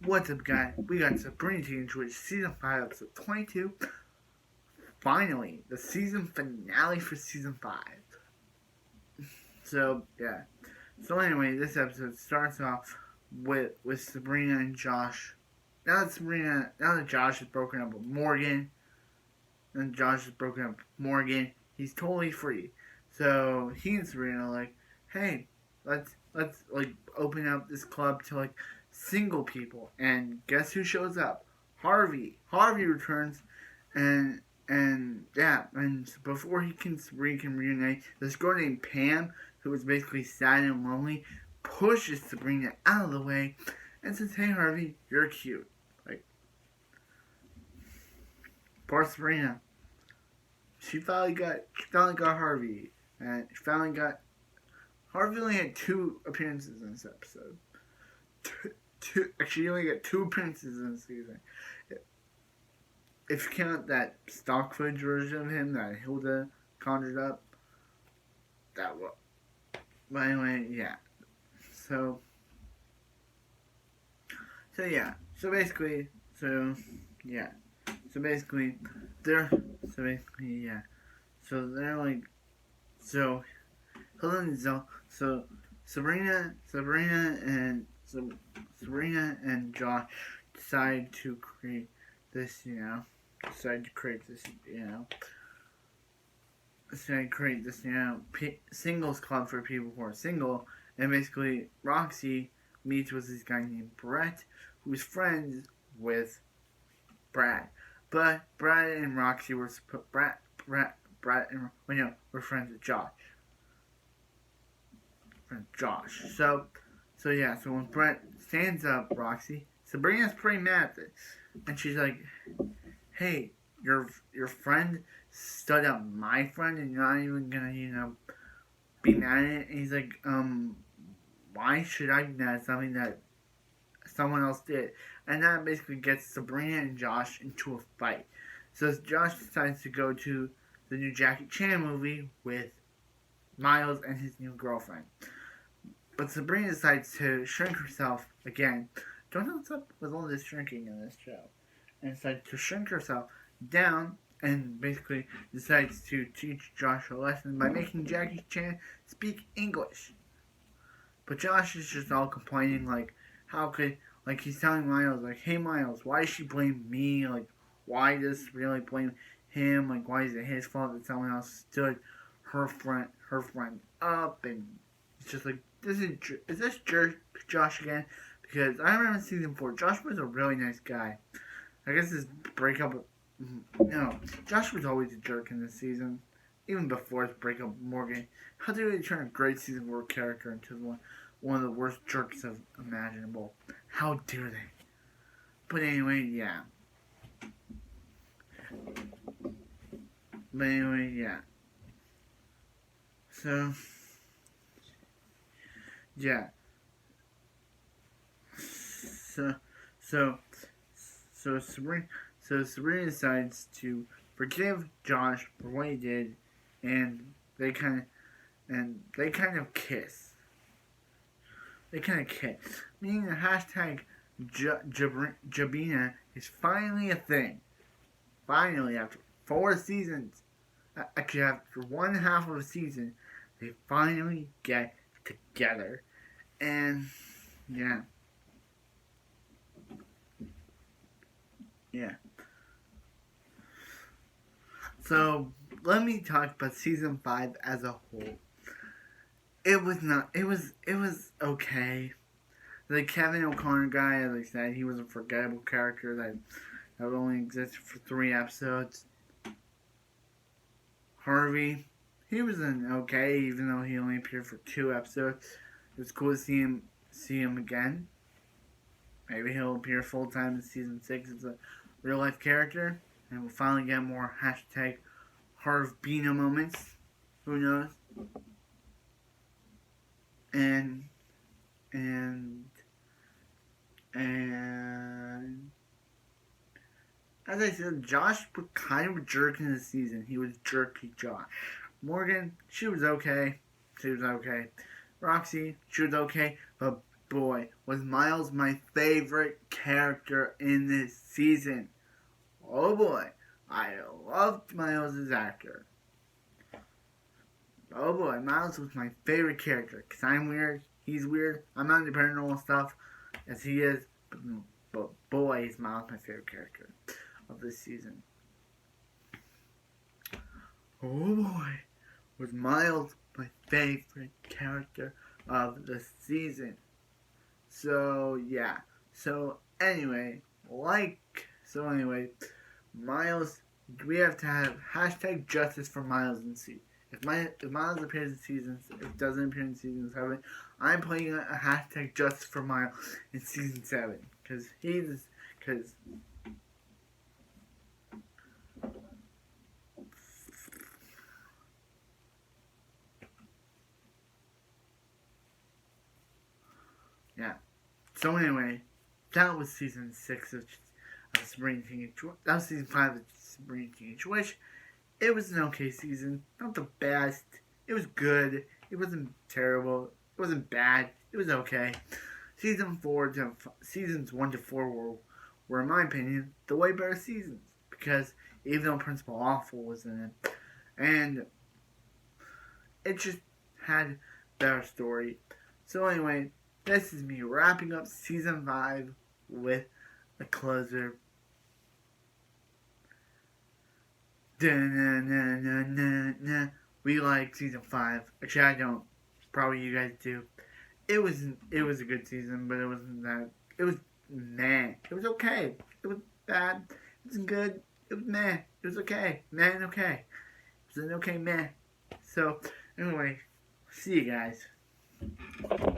What's up, guys? We got Sabrina Teenage Witch Season 5, Episode 22. Finally, the season finale for Season 5. So, yeah. So anyway, this episode starts off with Sabrina and Josh. Now that Josh is broken up with Morgan, he's totally free. So he and Sabrina are like, hey, let's like open up this club to like single people. And guess who shows up? Harvey. Harvey returns, and before Sabrina can reunite, this girl named Pam, who was basically sad and lonely, pushes Sabrina out of the way and says, hey Harvey, you're cute. Like, poor Sabrina. She finally got Harvey, and Harvey only had 2 appearances in this episode. Actually, he only got 2 appearances in the season. If you count that stock footage version of him that Hilda conjured up, that was. But anyway, yeah. So basically, they're like, so Sabrina and Josh decide to create this, singles club for people who are single. And basically, Roxy meets with this guy named Brett, who's friends with Brad. But Brad and Roxy were friends with Josh. So when Brett stands up Roxy, Sabrina's pretty mad at this. And she's like, hey, your friend stood up my friend and you're not even gonna, be mad at it? And he's like, why should I be mad at something that someone else did? And that basically gets Sabrina and Josh into a fight. So Josh decides to go to the new Jackie Chan movie with Miles and his new girlfriend. But Sabrina decides to shrink herself again. Don't know what's up with all this shrinking in this show. And decides to shrink herself down and basically decides to teach Josh a lesson by making Jackie Chan speak English. But Josh is just all complaining, like, how could, like, he's telling Miles, like, hey Miles, why does she blame me? Like, why does she really blame him? Like, why is it his fault that someone else stood her friend up? And it's just like, is this Josh again? Because I remember in season 4, Josh was a really nice guy. I guess his breakup Josh was always a jerk in this season. Even before his breakup with Morgan. How did he turn a great season 4 character into one of the worst jerks imaginable? How dare they? But anyway, yeah. So, yeah. So Sabrina decides to forgive Josh for what he did, and they kind of kiss. Meaning the hashtag Jabina is finally a thing. Finally, after 4 seasons, actually after 1/2 of a season, they finally get together. And, yeah. So, let me talk about season 5 as a whole. It was okay. The Kevin O'Connor guy, as I said, he was a forgettable character that only existed for 3 episodes. Harvey, he was okay, even though he only appeared for 2 episodes. It was cool to see him again. Maybe he'll appear full time in season 6 as a real life character, and we'll finally get more hashtag Harvbina moments. Who knows? And as I said, Josh was kind of a jerk in this season. He was jerky Josh. Morgan, she was okay. Roxy, she was okay. But boy, was Miles my favorite character in this season. Oh boy, I loved Miles as actor. Oh boy, Miles was my favorite character. Because I'm weird, he's weird. I'm not into paranormal stuff as he is. But boy, is Miles my favorite character of this season. Oh boy, was Miles my favorite character of the season. So yeah. Anyway, Miles, we have to have hashtag justice for Miles in season. If Miles appears in seasons, if it doesn't appear in season 7, I'm putting a hashtag justice for Miles in season 7 because yeah. So anyway, that was season 6 of Sabrina Teenage Witch. That was season 5 of Sabrina Teenage Witch. It was an okay season. Not the best. It was good. It wasn't terrible. It wasn't bad. It was okay. Seasons 1 to 4 were, in my opinion, the way better seasons. Because even though Principal Awful was in it, and it just had better story. So anyway, this is me wrapping up season 5 with a closer. We like season 5. Actually, I don't. Probably you guys do. It was a good season, but it wasn't that. It was meh. It was okay. It was bad. It wasn't good. It was meh. It was okay. Meh and okay. It was an okay meh. So anyway, see you guys.